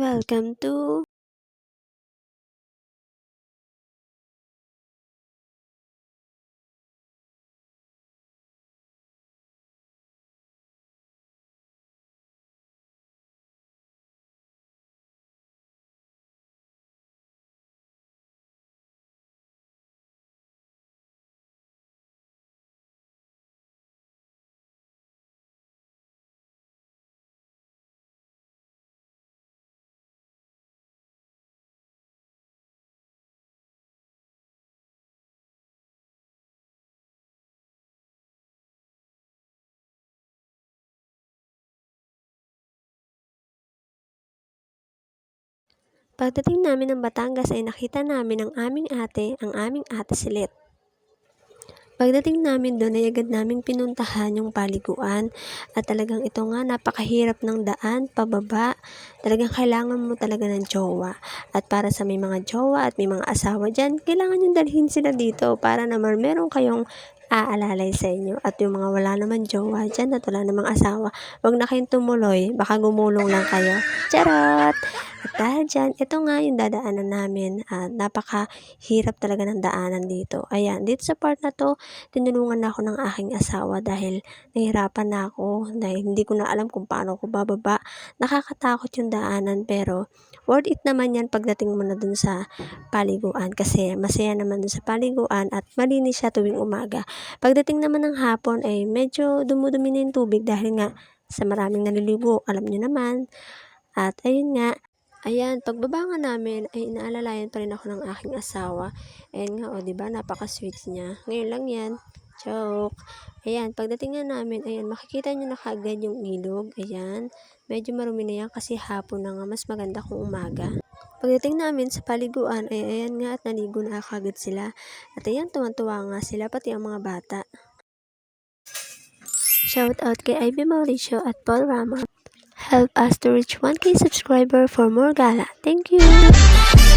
welcome to Pagdating namin ng Batangas ay nakita namin ang aming ate Silet. Pagdating namin doon ay agad naming pinuntahan yung paliguan at talagang ito nga napakahirap ng daan, pababa. Talagang kailangan mo talaga ng jowa. At para sa may mga jowa at may mga asawa dyan, kailangan yung dalhin sila dito para naman meron kayong aalalay sa inyo. At yung mga wala naman jowa dyan at wala namang asawa, wag na kayong tumuloy, baka gumulong lang kayo. Charot! At dahil dyan, ito nga yung dadaanan namin at napakahirap talaga ng daanan dito. Ayan, dito sa part na to, tinulungan na ako ng aking asawa dahil nahihirapan na ako dahil hindi ko na alam kung paano ako bababa. Nakakatakot yung daanan pero worth it naman yan pagdating mo na dun sa paliguan kasi masaya naman dun sa paliguan at malinis siya tuwing umaga. Pagdating naman ng hapon ay medyo dumudumi na yung tubig dahil nga sa maraming naliligo, alam nyo naman. At ayun nga, ayan, pagbaba nga namin ay inaalalayan pa rin ako ng aking asawa. Ayan nga, o, diba, napaka-sweet niya. Ngayon lang yan. Joke. Ayan, pagdating nga namin, ayan, makikita nyo na kaagad yung ilog. Ayan, medyo marumi na yan kasi hapon na nga, mas maganda kung umaga. Pagdating namin sa paliguan, ay ayan nga at naligo na kagad sila. At ayan, tuwan-tuwa nga sila, pati ang mga bata. Shout out kay Ivy Mauricio at Paul Rama. Help us to reach 1K subscriber for more gala. Thank you!